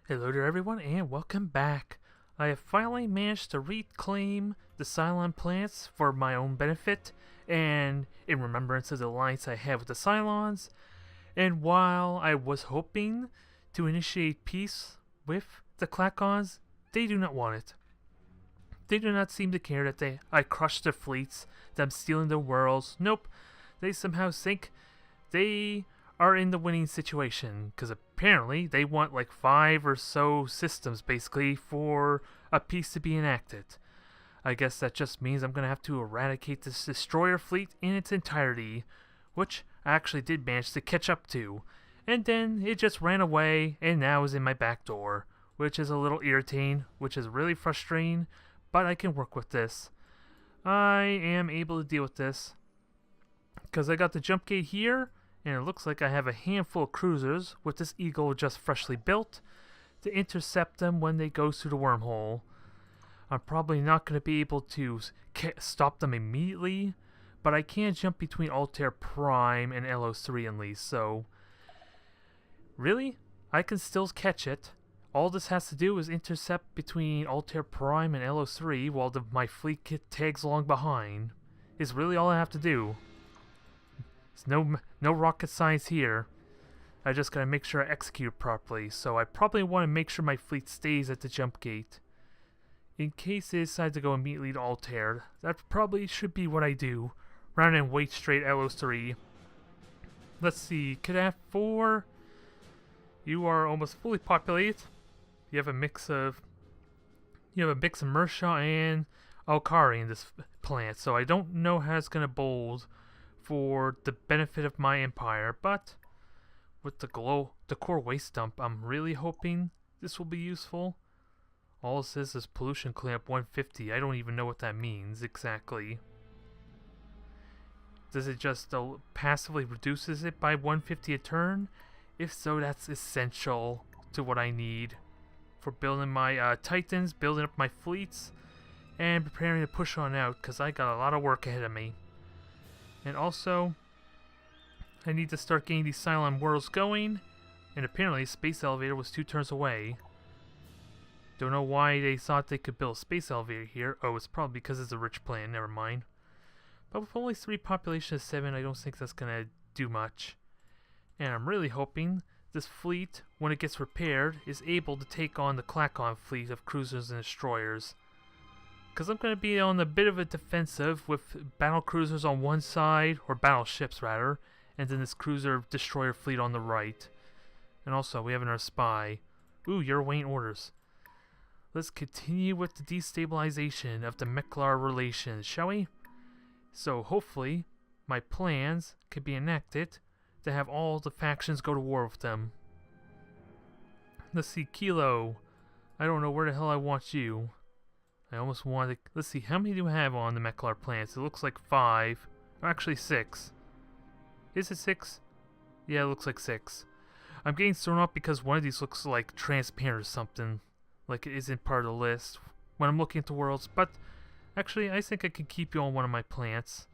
Hello there everyone and welcome back. I have finally managed to reclaim the Cylon plants for my own benefit and in remembrance of the alliance I have with the Cylons, and while I was hoping to initiate peace with the Klackons, they do not want it. They do not seem to care that I crushed their fleets, that I'm stealing their worlds. Nope, they somehow think they are in the winning situation, because apparently they want like 5 or so systems basically for a peace to be enacted. I guess that just means I'm going to have to eradicate this destroyer fleet in its entirety, which I actually did manage to catch up to, and then it just ran away and now is in my back door, which is a little irritating, which is really frustrating, but I can work with this. I am able to deal with this because I got the jump gate here, and it looks like I have a handful of cruisers with this Eagle just freshly built to intercept them when they go through the wormhole. I'm probably not going to be able to stop them immediately, but I can jump between Altair Prime and LO3 at least, so really, I can still catch it. All this has to do is intercept between Altair Prime and LO3 while my fleet kit tags along behind. Is really all I have to do. There's no rocket science here. I just gotta make sure I execute properly, so I probably want to make sure my fleet stays at the jump gate. In case they decide to go immediately to Altair, that probably should be what I do, rather than wait straight LO3. Let's see, Cadet 4, you are almost fully populated. You have a mix of Mersha and Alkari in this plant, so I don't know how it's gonna bold for the benefit of my empire, but with the core waste dump, I'm really hoping this will be useful. All it says is pollution cleanup 150. I don't even know what that means exactly. Does it just passively reduces it by 150 a turn? If so, that's essential to what I need for building my Titans, building up my fleets, and preparing to push on out, because I got a lot of work ahead of me. And also, I need to start getting these Cylon worlds going, and apparently Space Elevator was 2 turns away. Don't know why they thought they could build a Space Elevator here. Oh, it's probably because it's a rich plan, never mind. But with only 3 population of 7, I don't think that's gonna do much. And I'm really hoping this fleet, when it gets repaired, is able to take on the Klackon fleet of cruisers and destroyers. Because I'm going to be on a bit of a defensive with battle cruisers on one side, or battleships rather, and then this cruiser destroyer fleet on the right. And also, we have another spy. Ooh, you're awaiting orders. Let's continue with the destabilization of the Meklar relations, shall we? So hopefully, my plans can be enacted to have all the factions go to war with them. Let's see, Kilo. I don't know where the hell I want you. I almost wanted to... Let's see, how many do I have on the Meklar plants? It looks like 5. Or actually 6. Is it 6? Yeah, it looks like 6. I'm getting thrown off because one of these looks like transparent or something. Like it isn't part of the list when I'm looking at the worlds. But actually, I think I can keep you on one of my plants.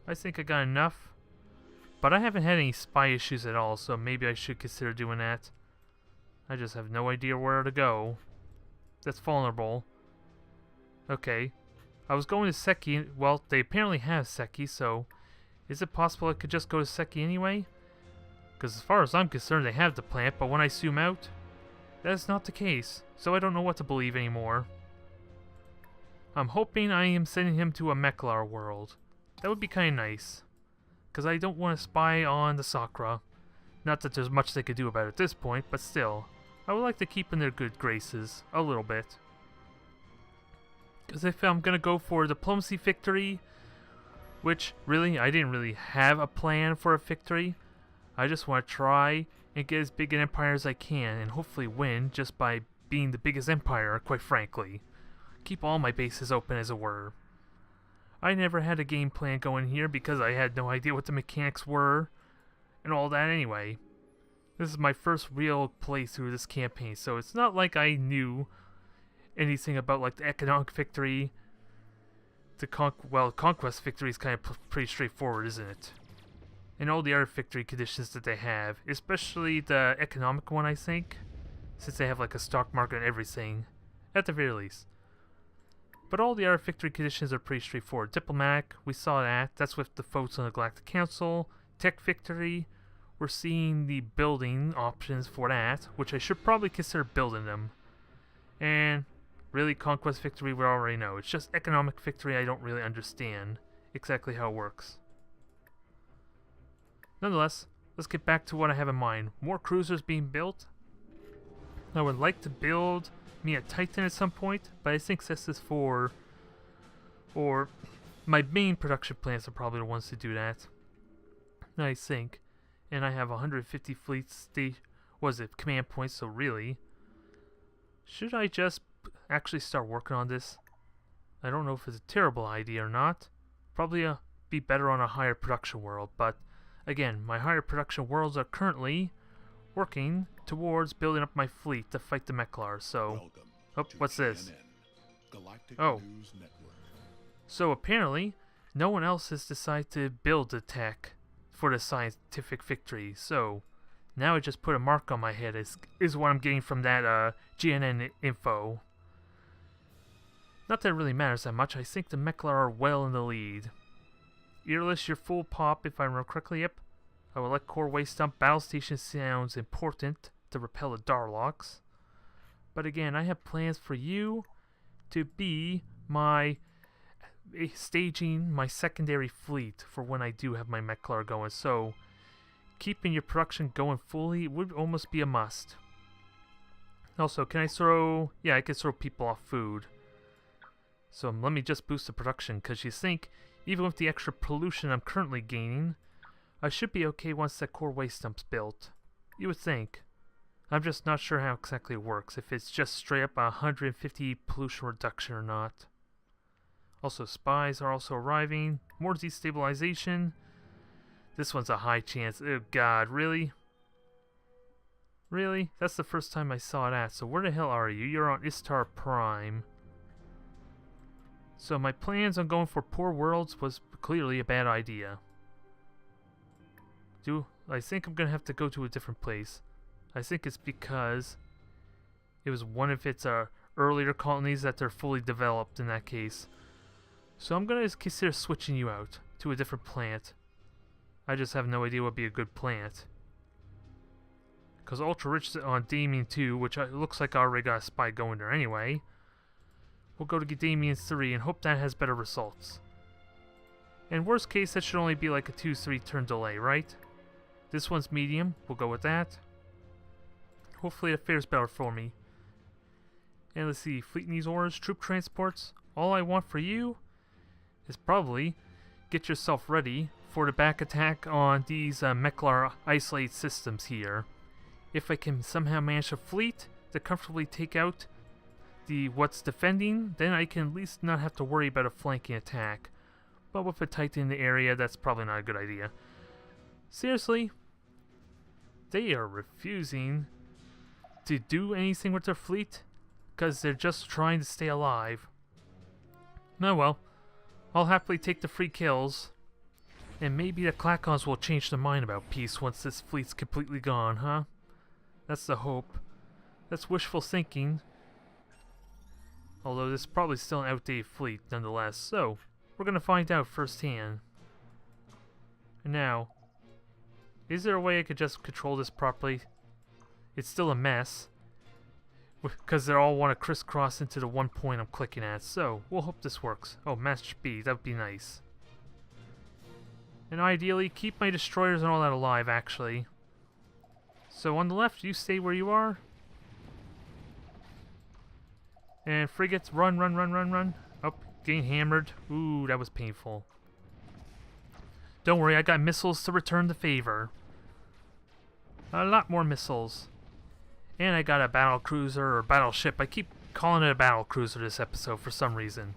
I think I got enough. But I haven't had any spy issues at all, so maybe I should consider doing that. I just have no idea where to go. That's vulnerable. Okay, I was going to Seki. Well, they apparently have Seki, so is it possible I could just go to Seki anyway? Because as far as I'm concerned, they have the plant, but when I zoom out, that is not the case, so I don't know what to believe anymore. I'm hoping I am sending him to a Meklar world. That would be kind of nice, because I don't want to spy on the Sakra. Not that there's much they could do about it at this point, but still, I would like to keep in their good graces, a little bit. Because if I'm going to go for diplomacy victory, which really, I didn't really have a plan for a victory. I just want to try and get as big an empire as I can and hopefully win just by being the biggest empire, quite frankly. Keep all my bases open, as it were. I never had a game plan going here because I had no idea what the mechanics were and all that anyway. This is my first real playthrough of this campaign, so it's not like I knew anything about like the economic victory. The conquest victory is kind of pretty straightforward, isn't it? And all the other victory conditions that they have, especially the economic one, I think. since they have like a stock market and everything, at the very least. But all the other victory conditions are pretty straightforward. Diplomatic, we saw that. That's with the votes on the Galactic Council. Tech victory, we're seeing the building options for that, which I should probably consider building them. And really, conquest victory, we already know. It's just economic victory I don't really understand exactly how it works. Nonetheless, let's get back to what I have in mind. More cruisers being built. I would like to build me a Titan at some point, but I think this is for... or my main production plants are probably the ones to do that. I think. And I have 150 fleets, command points, so really... should I just actually start working on this? I don't know if it's a terrible idea or not. Probably be better on a higher production world, but again, my higher production worlds are currently working towards building up my fleet to fight the Meklar, so... oh, what's this? Oh. So apparently, no one else has decided to build the tech for the scientific victory, so... now I just put a mark on my head is what I'm getting from that GNN info. Not that it really matters that much. I think the Meklar are well in the lead. Earless, you're full pop if I remember correctly. Yep. I will let core waste dump. Battle station sounds important to repel the Darlocks. But again, I have plans for you to be my staging my secondary fleet for when I do have my Meklar going. So keeping your production going fully would almost be a must. Also, can I throw... yeah, I can throw people off food. So let me just boost the production, because you think, even with the extra pollution I'm currently gaining, I should be okay once that core waste dump's built. You would think. I'm just not sure how exactly it works, if it's just straight up 150 pollution reduction or not. Also, spies are also arriving. More destabilization. This one's a high chance. Oh god, really? Really? That's the first time I saw that. So where the hell are you? You're on Istar Prime. So my plans on going for poor worlds was clearly a bad idea. I think I'm gonna have to go to a different place. I think it's because it was one of its earlier colonies that they're fully developed in that case. So I'm gonna consider switching you out to a different plant. I just have no idea what would be a good plant. Because Ultra Rich on Damien 2, which looks like I already got a spy going there anyway. We'll go to Damien 3 and hope that has better results. In worst case, that should only be like a 2-3 turn delay, right? This one's medium. We'll go with that. Hopefully it fares better for me. And let's see. Fleet needs orders, troop transports. All I want for you is probably get yourself ready for the back attack on these Meklar isolated systems here. If I can somehow manage a fleet to comfortably take out what's defending, then I can at least not have to worry about a flanking attack. But with a Titan in the area, that's probably not a good idea. Seriously, they are refusing to do anything with their fleet because they're just trying to stay alive. Oh well, I'll happily take the free kills. And maybe the Klackons will change their mind about peace once this fleet's completely gone, huh? That's the hope. That's wishful thinking. Although this is probably still an outdated fleet nonetheless, so we're gonna find out firsthand. And now, is there a way I could just control this properly? It's still a mess, because they all want to crisscross into the one point I'm clicking at, so we'll hope this works. Oh, Master Speed, that would be nice. And ideally, keep my destroyers and all that alive, actually. So on the left, you stay where you are. And frigates, run, run, run, run, run. Oh, getting hammered. Ooh, that was painful. Don't worry, I got missiles to return the favor. A lot more missiles. And I got a battle cruiser or battleship. I keep calling it a battle cruiser this episode for some reason.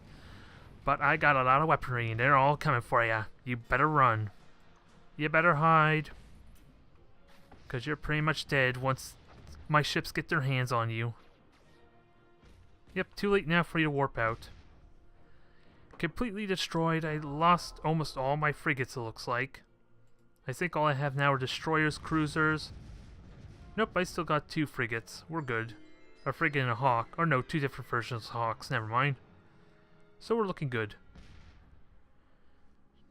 But I got a lot of weaponry and they're all coming for ya. You better run. You better hide. Because you're pretty much dead once my ships get their hands on you. Yep, too late now for you to warp out. Completely destroyed. I lost almost all my frigates, it looks like. I think all I have now are destroyers, cruisers, Nope, I still got 2 frigates. We're good. A frigate and a hawk. Or no, 2 different versions of hawks. Never mind. So we're looking good.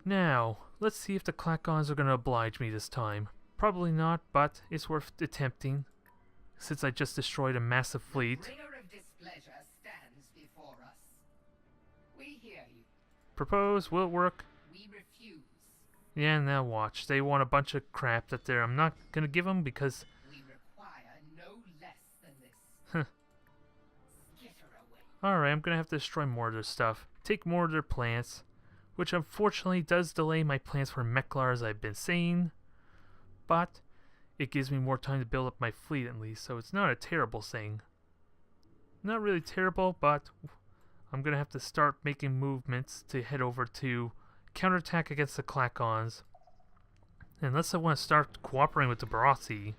Now, let's see if the Klackons are going to oblige me this time. Probably not, but it's worth attempting, since I just destroyed a massive fleet. Bringer of displeasure stands before us. We hear you. Propose, will it work? We refuse. Yeah, now watch. They want a bunch of crap that I'm not going to give them because... We require no less than this. Huh. Skitter away. Alright, I'm going to have to destroy more of their stuff. Take more of their plants, which unfortunately does delay my plans for Meklar, as I've been saying. But it gives me more time to build up my fleet at least, so it's not a terrible thing. Not really terrible, but I'm going to have to start making movements to head over to counterattack against the Klackons. Unless I want to start cooperating with the Barassi.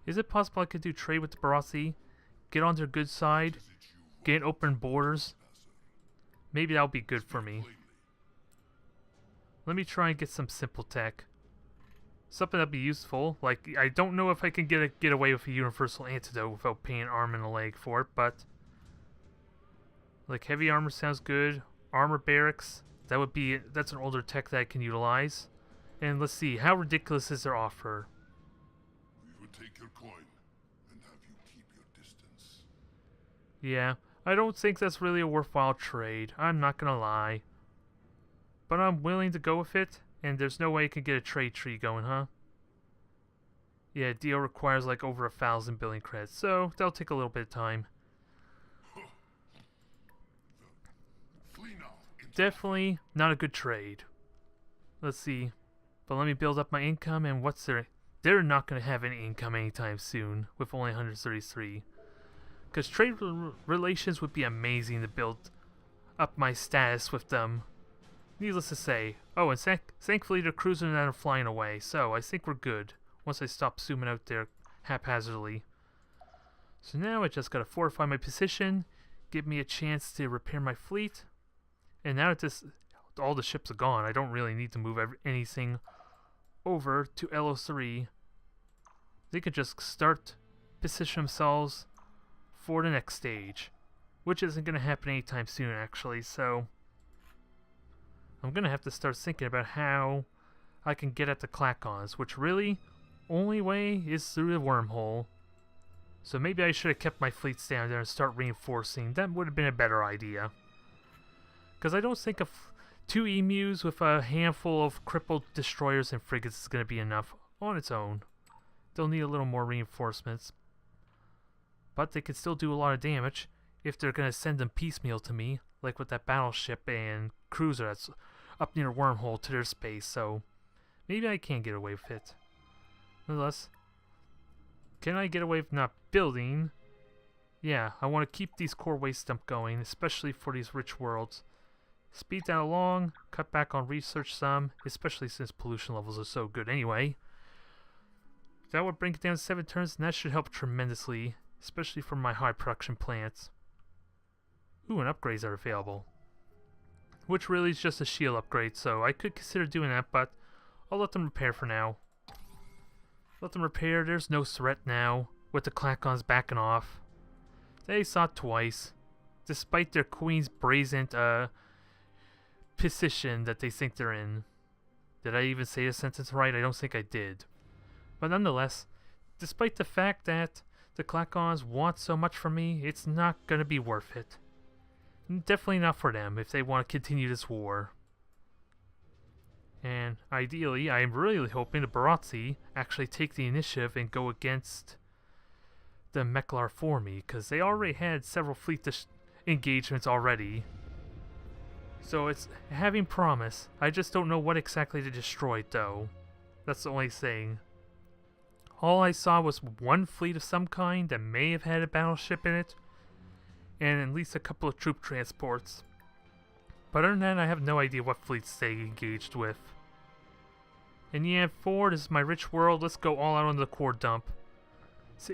Is it possible I could do trade with the Barassi? Get on their good side? Gain open borders? Maybe that'll be good for me. Let me try and get some simple tech. Something that'd be useful. Like, I don't know if I can get away with a universal antidote without paying an arm and a leg for it, but... like, heavy armor sounds good. Armor barracks. That's an older tech that I can utilize. And let's see, how ridiculous is their offer? We would take your coin and have you keep your distance. Yeah, I don't think that's really a worthwhile trade. I'm not gonna lie. But I'm willing to go with it. And there's no way I can get a trade tree going, huh? Yeah, deal requires like over 1,000 billion credits, so that'll take a little bit of time. Definitely not a good trade. Let's see. But let me build up my income, and what's their... they're not going to have any income anytime soon, with only 133. Because trade relations would be amazing to build up my status with them. Needless to say. Oh, and thankfully they're cruising and are flying away, so I think we're good once I stop zooming out there haphazardly. So now I just gotta fortify my position, give me a chance to repair my fleet, and now that all the ships are gone, I don't really need to move anything over to LO3. They could just start position themselves for the next stage, which isn't gonna happen anytime soon actually, so... I'm going to have to start thinking about how I can get at the Klackons, which really, only way is through the wormhole. So maybe I should have kept my fleets down there and start reinforcing. That would have been a better idea. Because I don't think 2 emus with a handful of crippled destroyers and frigates is going to be enough on its own. They'll need a little more reinforcements. But they can still do a lot of damage if they're going to send them piecemeal to me, like with that battleship and cruiser that's up near wormhole to their space, so maybe I can get away with it. Nonetheless, can I get away with not building? Yeah, I want to keep these core waste dump going, especially for these rich worlds. Speed that along, cut back on research some, especially since pollution levels are so good anyway. That would bring it down to 7 turns, and that should help tremendously, especially for my high production plants. Ooh, and upgrades are available. Which really is just a shield upgrade, so I could consider doing that, but I'll let them repair for now. Let them repair, there's no threat now, with the Klackons backing off. They saw it twice, despite their queen's brazen position that they think they're in. Did I even say the sentence right? I don't think I did. But nonetheless, despite the fact that the Klackons want so much from me, it's not going to be worth it. Definitely not for them if they want to continue this war. And ideally, I am really hoping the Barassi actually take the initiative and go against the Meklar for me, because they already had several fleet engagements already. So it's having promise. I just don't know what exactly to destroy though. That's the only thing. All I saw was one fleet of some kind that may have had a battleship in it, and at least a couple of troop transports. But other than that, I have no idea what fleets they engaged with. And yeah, Ford is my rich world. Let's go all out on the core dump.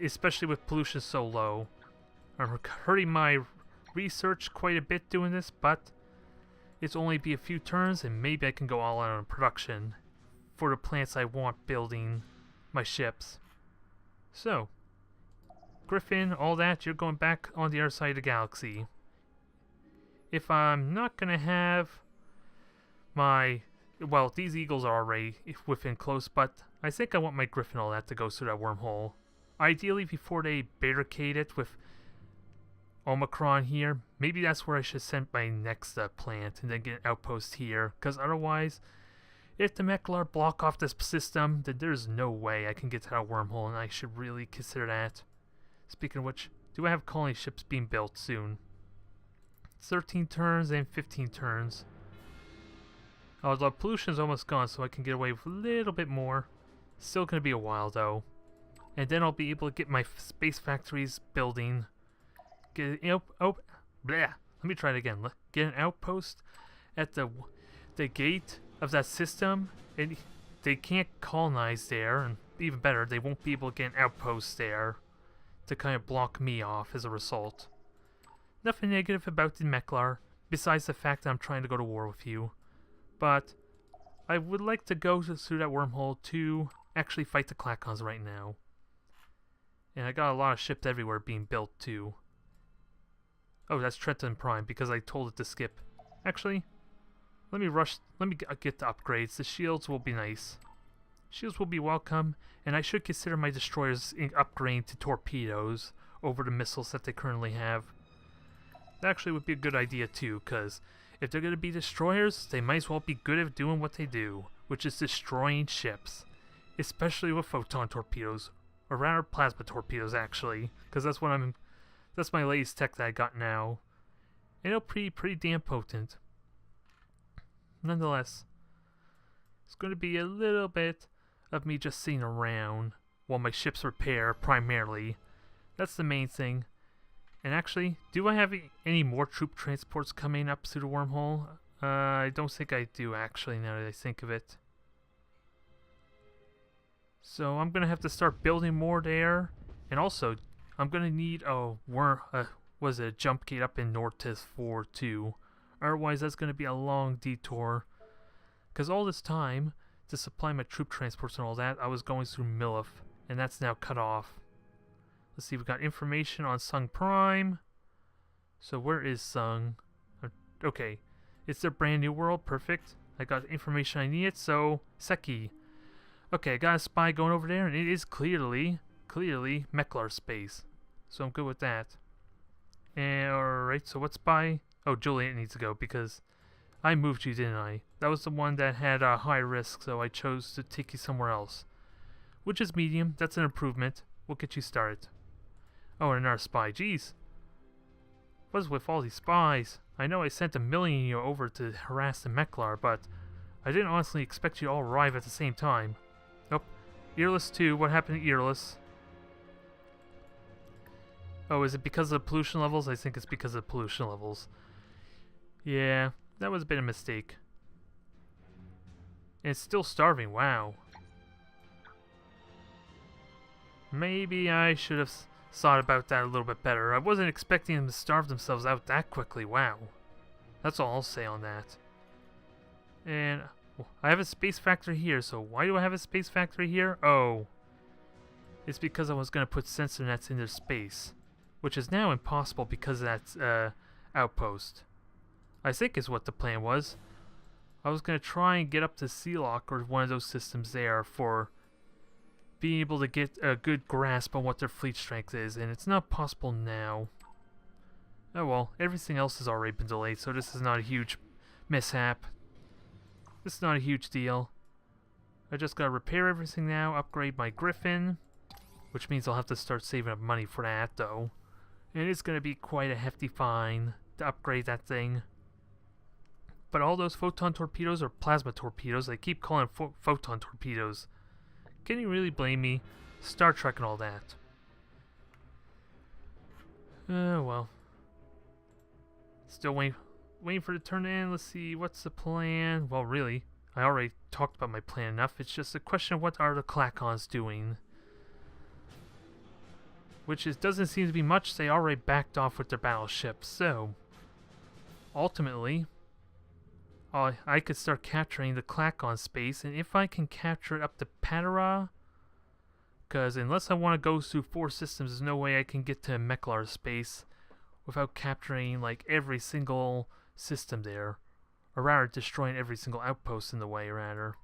Especially with pollution so low. I'm hurting my research quite a bit doing this, but it's only be a few turns and maybe I can go all out on production for the plants I want building my ships. So, Griffin, all that, you're going back on the other side of the galaxy. If I'm not going to have my... Well, these eagles are already within close, but I think I want my Griffin, all that, to go through that wormhole. Ideally, before they barricade it with Omicron here, maybe that's where I should send my next plant and then get an outpost here, because otherwise, if the Meklar block off this system, then there's no way I can get to that wormhole, and I should really consider that. Speaking of which, do I have colony ships being built soon? 13 turns and 15 turns. Oh, the pollution's almost gone, so I can get away with a little bit more. Still gonna be a while, though. And then I'll be able to get my space factories building. Get an let me try it again. Get an outpost at the gate of that system, and they can't colonize there, and even better, they won't be able to get an outpost there to kind of block me off as a result. Nothing negative about the Meklar, besides the fact that I'm trying to go to war with you. But I would like to go through that wormhole to actually fight the Klackons right now. And I got a lot of ships everywhere being built too. Oh, that's Trenton Prime because I told it to skip. Actually, let me get the upgrades. The shields will be nice. Shields will be welcome, and I should consider my destroyers upgrading to torpedoes over the missiles that they currently have. That actually would be a good idea too, because if they're going to be destroyers, they might as well be good at doing what they do, which is destroying ships. Especially with photon torpedoes, or rather plasma torpedoes actually, because that's my latest tech that I got now. And they're pretty damn potent. Nonetheless, it's going to be a little bit of me just sitting around while my ships repair primarily. That's the main thing. And actually, do I have any more troop transports coming up through the wormhole? I don't think I do actually, now that I think of it. So I'm going to have to start building more there. And also, I'm going to need a jump gate up in Nortis 4 too. Otherwise, that's going to be a long detour. Because all this time, to supply my troop transports and all that, I was going through Milif. And that's now cut off. Let's see, we've got information on Sung Prime. So where is Sung? Okay, it's their brand new world, perfect. I got information I needed, so Seki. Okay, I got a spy going over there, and it is clearly Meklar space. So I'm good with that. And alright, so what spy? Oh, Juliet needs to go, because I moved you, didn't I? That was the one that had a high risk, so I chose to take you somewhere else. Which is medium, that's an improvement. We'll get you started. Oh, and another spy. Jeez. What's with all these spies? I know I sent 1 million of you over to harass the Meklar, but I didn't honestly expect you to all arrive at the same time. Oh, Earless 2. What happened to Earless? Oh, is it because of the pollution levels? I think it's because of the pollution levels. Yeah, that was a bit of a mistake. And it's still starving. Wow. Maybe I should have thought about that a little bit better. I wasn't expecting them to starve themselves out that quickly. Wow. That's all I'll say on that. And I have a space factory here, so why do I have a space factory here? Oh. It's because I was going to put sensor nets into space, which is now impossible because of that outpost. I think is what the plan was. I was going to try and get up to Sealock or one of those systems there for being able to get a good grasp on what their fleet strength is, and it's not possible now. Oh well, everything else has already been delayed, so this is not a huge mishap. This is not a huge deal. I just gotta repair everything now, upgrade my Griffin, which means I'll have to start saving up money for that, though. And it's gonna be quite a hefty fine to upgrade that thing. But all those photon torpedoes are plasma torpedoes. I keep calling them photon torpedoes. Can you really blame me? Star Trek and all that. Well. Still waiting for it to turn in. Let's see, what's the plan? Well, really, I already talked about my plan enough. It's just a question of what are the Klackons doing. Which doesn't seem to be much. They already backed off with their battleships. So, ultimately, I could start capturing the Klackon space, and if I can capture it up to Patara, Because unless I want to go through 4 systems, there's no way I can get to Meklar space without capturing like every single system there. Or rather, destroying every single outpost in the way, rather.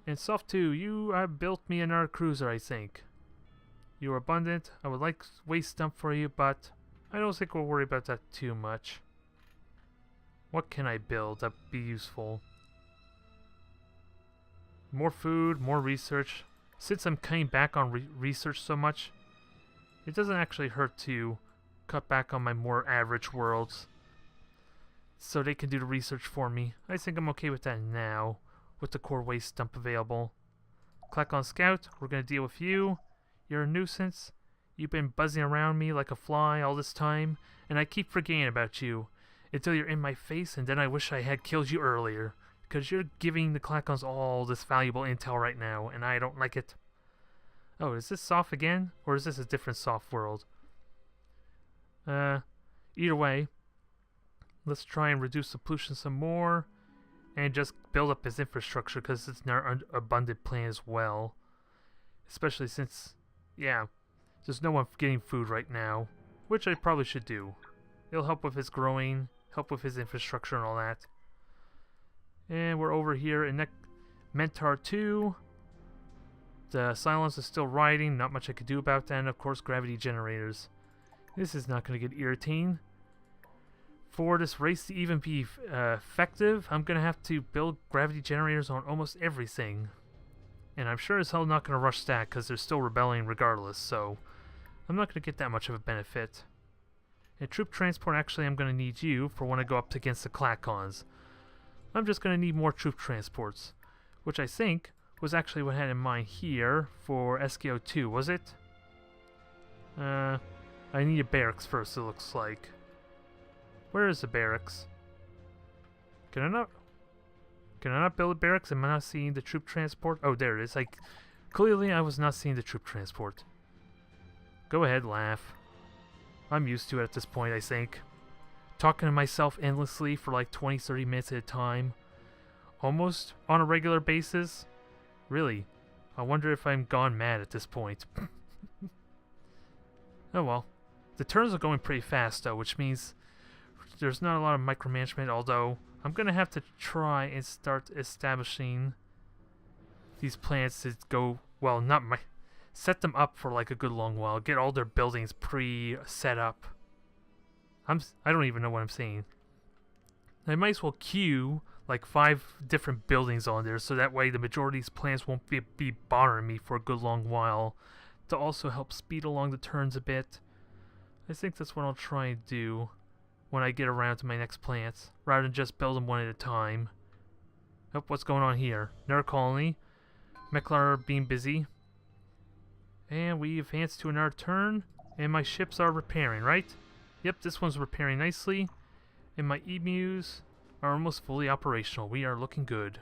And Soft 2, you built me another cruiser, I think. You are abundant. I would like waste dump for you, but I don't think we'll worry about that too much. What can I build that'd be useful? More food, more research. Since I'm cutting back on research so much, it doesn't actually hurt to cut back on my more average worlds. So they can do the research for me. I think I'm okay with that now, with the core waste dump available. Klackon Scout, we're going to deal with you. You're a nuisance. You've been buzzing around me like a fly all this time, and I keep forgetting about you until you're in my face, and then I wish I had killed you earlier. Because you're giving the Klackons all this valuable intel right now, and I don't like it. Oh, is this soft again? Or is this a different soft world? Either way, let's try and reduce the pollution some more, and just build up his infrastructure, because it's an abundant plan as well. Especially since, yeah, there's no one getting food right now, which I probably should do. It'll help with his growing, help with his infrastructure and all that. And we're over here in Mentar 2. The silence is still riding, not much I could do about that, and of course gravity generators. This is not going to get irritating. For this race to even be effective, I'm going to have to build gravity generators on almost everything. And I'm sure as hell not going to rush that, because they're still rebelling regardless, so I'm not going to get that much of a benefit. And troop transport, actually I'm going to need you for when I go up against the Klackons. I'm just going to need more troop transports, which I think was actually what I had in mind here for SKO2, was it? I need a barracks first, it looks like. Where is the barracks? Can I not build a barracks? Am I not seeing the troop transport? Oh, there it is. Like, clearly I was not seeing the troop transport. Go ahead, laugh. I'm used to it at this point, I think. Talking to myself endlessly for like 20-30 minutes at a time. Almost on a regular basis. Really, I wonder if I'm gone mad at this point. Oh well. The turns are going pretty fast though, which means there's not a lot of micromanagement, although I'm going to have to try and start establishing these plants to go, well, set them up for like a good long while. Get all their buildings pre-set up. I don't even know what I'm saying. I might as well queue like 5 different buildings on there, so that way the majority of these plants won't be bothering me for a good long while, to also help speed along the turns a bit. I think that's what I'll try and do when I get around to my next plants, rather than just build them one at a time. Oh, what's going on here? Another colony. Meklar being busy. And we advance to another turn, and my ships are repairing, right? Yep, this one's repairing nicely, and my emus are almost fully operational. We are looking good.